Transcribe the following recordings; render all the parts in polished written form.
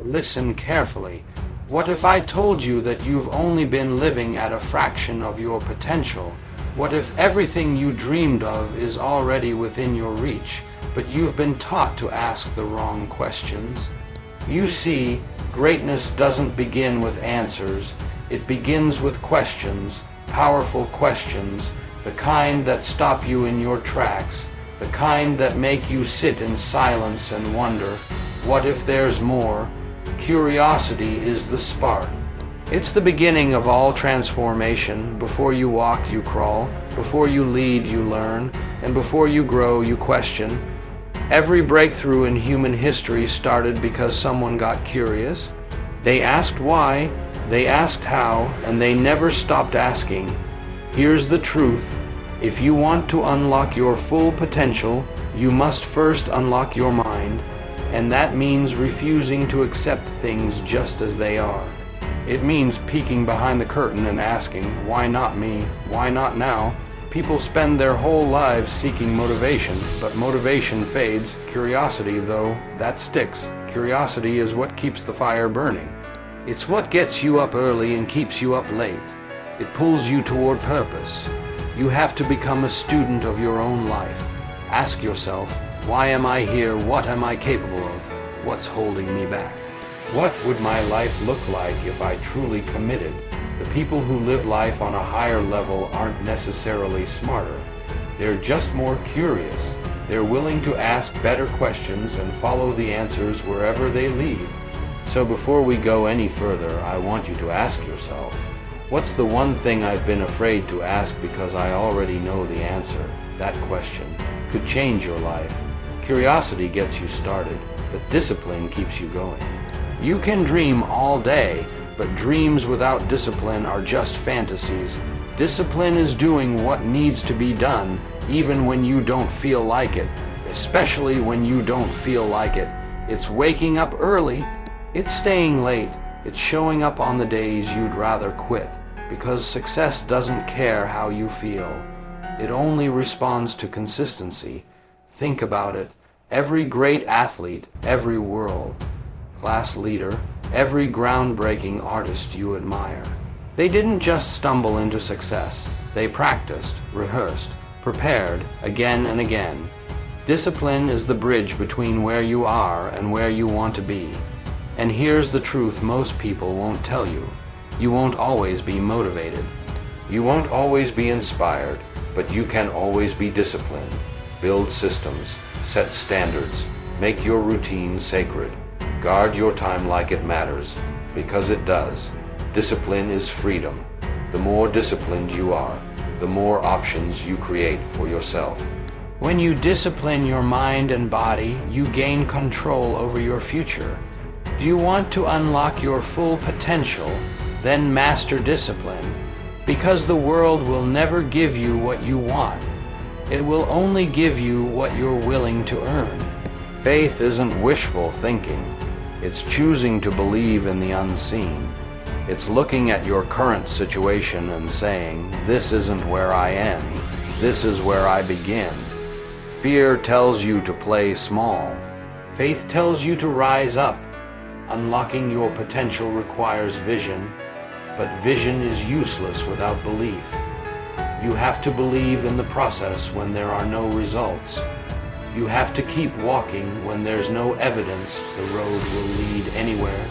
Listen carefully. What if I told you that you've only been living at a fraction of your potential? What if everything you dreamed of is already within your reach, but you've been taught to ask the wrong questions? You see, greatness doesn't begin with answers. It begins with questions, powerful questions, the kind that stop you in your tracks, the kind that make you sit in silence and wonder, what if there's more? Curiosity is the spark. It's the beginning of all transformation. Before you walk, you crawl. Before you lead, you learn. And before you grow, you question. Every breakthrough in human history started because someone got curious. They asked why, they asked how, and they never stopped asking. Here's the truth. If you want to unlock your full potential, you must first unlock your mind. And that means refusing to accept things just as they are. It means peeking behind the curtain and asking, why not me? Why not now? People spend their whole lives seeking motivation, but motivation fades. Curiosity, though, that sticks. Curiosity is what keeps the fire burning. It's what gets you up early and keeps you up late. It pulls you toward purpose. You have to become a student of your own life. Ask yourself, why am I here? What am I capable of? What's holding me back? What would my life look like if I truly committed? The people who live life on a higher level aren't necessarily smarter. They're just more curious. They're willing to ask better questions and follow the answers wherever they lead. So before we go any further, I want you to ask yourself, what's the one thing I've been afraid to ask because I already know the answer? That question could change your life. Curiosity gets you started, but discipline keeps you going. You can dream all day, but dreams without discipline are just fantasies. Discipline is doing what needs to be done, even when you don't feel like it, especially when you don't feel like it. It's waking up early. It's staying late. It's showing up on the days you'd rather quit, because success doesn't care how you feel. It only responds to consistency. Think about it. Every great athlete, every world-class leader, every groundbreaking artist you admire, they didn't just stumble into success. They practiced, rehearsed, prepared again and again. Discipline is the bridge between where you are and where you want to be. And here's the truth most people won't tell you. You won't always be motivated. You won't always be inspired, but you can always be disciplined. Build systems, set standards, make your routine sacred. Guard your time like it matters, because it does. Discipline is freedom. The more disciplined you are, the more options you create for yourself. When you discipline your mind and body, you gain control over your future. Do you want to unlock your full potential? Then master discipline, because the world will never give you what you want. It will only give you what you're willing to earn. Faith isn't wishful thinking. It's choosing to believe in the unseen. It's looking at your current situation and saying, this isn't where I end. This is where I begin. Fear tells you to play small. Faith tells you to rise up. Unlocking your potential requires vision, but vision is useless without belief. You have to believe in the process when there are no results. You have to keep walking when there's no evidence the road will lead anywhere.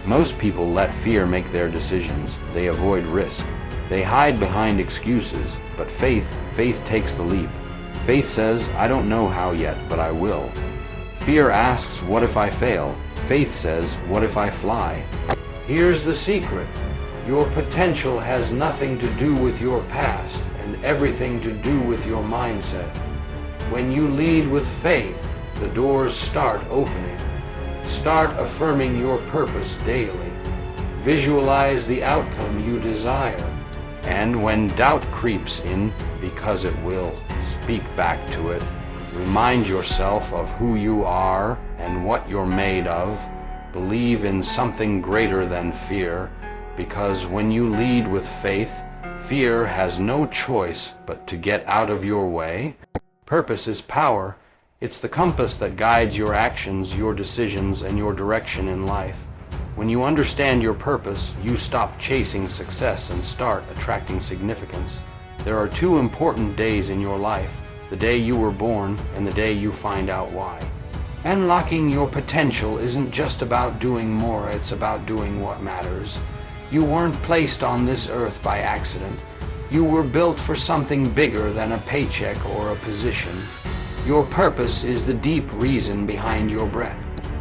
Most people let fear make their decisions. They avoid risk. They hide behind excuses, but faith takes the leap. Faith says, I don't know how yet, but I will. Fear asks, what if I fail? Faith says, what if I fly? Here's the secret. Your potential has nothing to do with your past and everything to do with your mindset. When you lead with faith, the doors start opening. Start affirming your purpose daily. Visualize the outcome you desire. And when doubt creeps in, because it will, speak back to it. Remind yourself of who you are and what you're made of. Believe in something greater than fear, because when you lead with faith, fear has no choice but to get out of your way. Purpose is power. It's the compass that guides your actions, your decisions, and your direction in life. When you understand your purpose, you stop chasing success and start attracting significance. There are two important days in your life: the day you were born and the day you find out why. Unlocking your potential isn't just about doing more, it's about doing what matters. You weren't placed on this earth by accident. You were built for something bigger than a paycheck or a position. Your purpose is the deep reason behind your breath.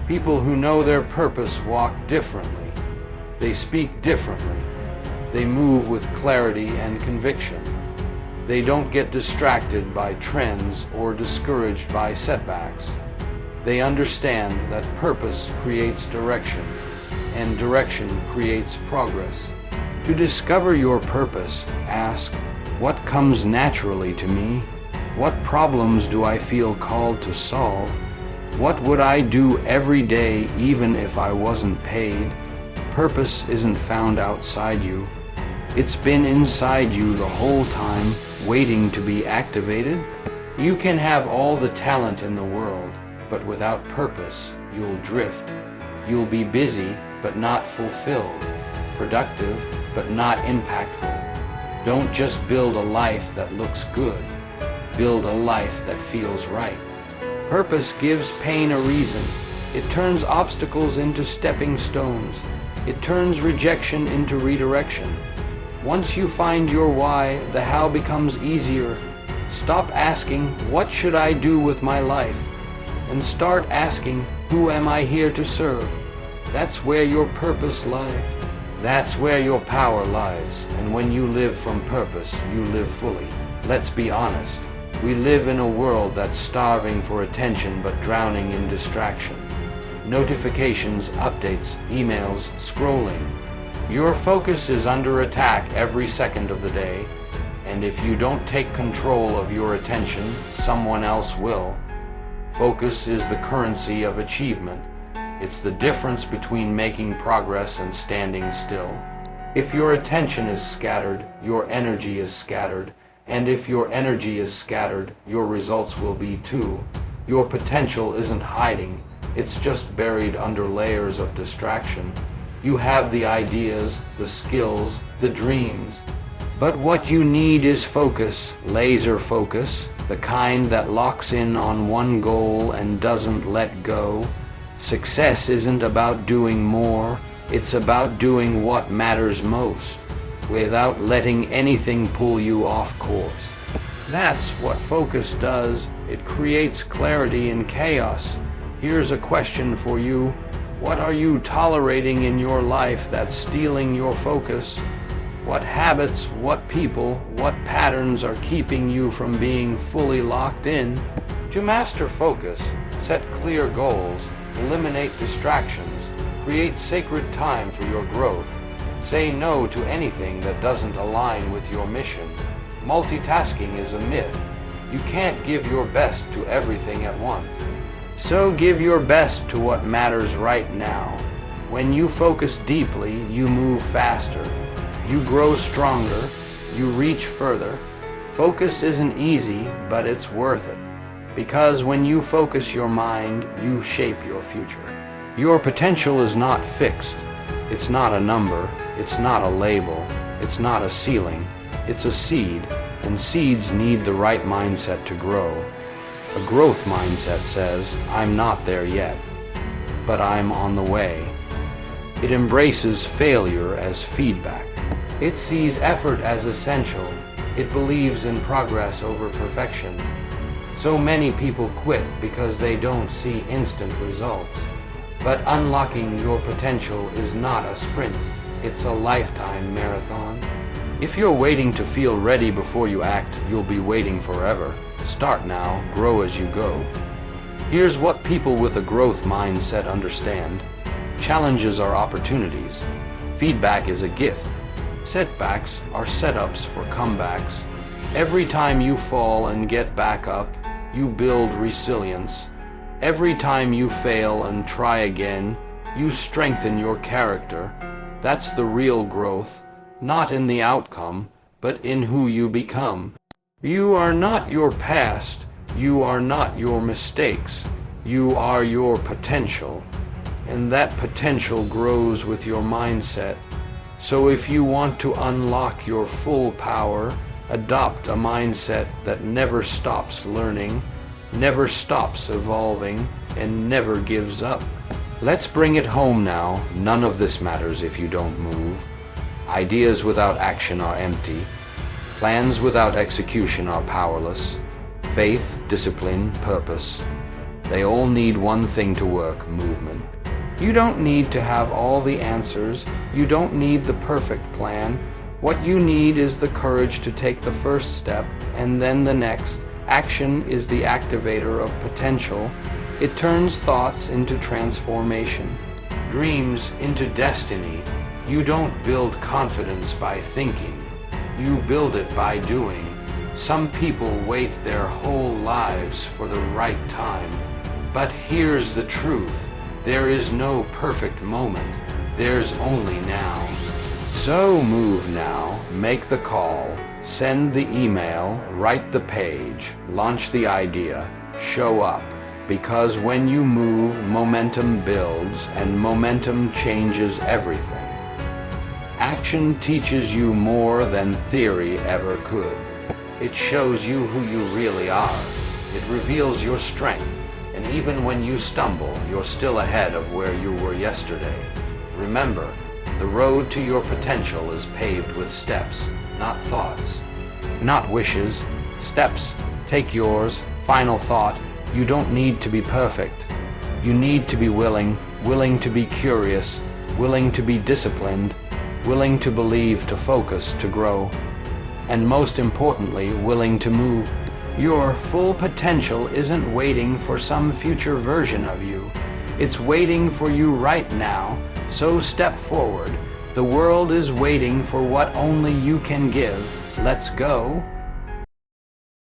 People who know their purpose walk differently. They speak differently. They move with clarity and conviction. They don't get distracted by trends or discouraged by setbacks. They understand that purpose creates direction, and direction creates progress. To discover your purpose, ask, what comes naturally to me? What problems do I feel called to solve? What would I do every day even if I wasn't paid? Purpose isn't found outside you. It's been inside you the whole time, waiting to be activated. You can have all the talent in the world, but without purpose, you'll drift. You'll be busy, but not fulfilled. Productive, but not impactful. Don't just build a life that looks good. Build a life that feels right. Purpose gives pain a reason. It turns obstacles into stepping stones. It turns rejection into redirection. Once you find your why, the how becomes easier. Stop asking, what should I do with my life? And start asking, who am I here to serve? That's where your purpose lies. That's where your power lies. And when you live from purpose, you live fully. Let's be honest. We live in a world that's starving for attention but drowning in distraction. Notifications, updates, emails, scrolling. Your focus is under attack every second of the day, and if you don't take control of your attention, someone else will. Focus is the currency of achievement. It's the difference between making progress and standing still. If your attention is scattered, your energy is scattered. And if your energy is scattered, your results will be too. Your potential isn't hiding, it's just buried under layers of distraction. You have the ideas, the skills, the dreams. But what you need is focus, laser focus, the kind that locks in on one goal and doesn't let go. Success isn't about doing more, it's about doing what matters most, without letting anything pull you off course. That's what focus does. It creates clarity in chaos. Here's a question for you. What are you tolerating in your life that's stealing your focus? What habits, what people, what patterns are keeping you from being fully locked in? To master focus, set clear goals, eliminate distractions, create sacred time for your growth. Say no to anything that doesn't align with your mission. Multitasking is a myth. You can't give your best to everything at once. So give your best to what matters right now. When you focus deeply, you move faster. You grow stronger. You reach further. Focus isn't easy, but it's worth it. Because when you focus your mind, you shape your future. Your potential is not fixed. It's not a number, it's not a label, it's not a ceiling, it's a seed, and seeds need the right mindset to grow. A growth mindset says, I'm not there yet, but I'm on the way. It embraces failure as feedback. It sees effort as essential. It believes in progress over perfection. So many people quit because they don't see instant results. But unlocking your potential is not a sprint, it's a lifetime marathon. If you're waiting to feel ready before you act, you'll be waiting forever. Start now, grow as you go. Here's what people with a growth mindset understand. Challenges are opportunities. Feedback is a gift. Setbacks are setups for comebacks. Every time you fall and get back up, you build resilience. Every time you fail and try again, you strengthen your character. That's the real growth, not in the outcome, but in who you become. You are not your past. You are not your mistakes. You are your potential. and that potential grows with your mindset. So if you want to unlock your full power, adopt a mindset that never stops learning, never stops evolving, and never gives up. Let's bring it home now. None of this matters if you don't move. Ideas without action are empty. Plans without execution are powerless. Faith, discipline, purpose. They all need one thing to work: movement. You don't need to have all the answers. You don't need the perfect plan. What you need is the courage to take the first step and then the next. Action is the activator of potential. It turns thoughts into transformation, dreams into destiny. You don't build confidence by thinking. You build it by doing. Some people wait their whole lives for the right time. But here's the truth. There is no perfect moment. There's only now. So move now, make the call, send the email, write the page, launch the idea, show up. Because when you move, momentum builds, and momentum changes everything. Action teaches you more than theory ever could. It shows you who you really are. It reveals your strength, and even when you stumble, you're still ahead of where you were yesterday. Remember, the road to your potential is paved with steps, not thoughts. Not wishes, steps. Take yours. Final thought: you don't need to be perfect. You need to be willing to be curious, willing to be disciplined, willing to believe, to focus, to grow, and most importantly, willing to move. Your full potential isn't waiting for some future version of you. It's waiting for you right now. So step forward. The world is waiting for what only you can give. Let's go.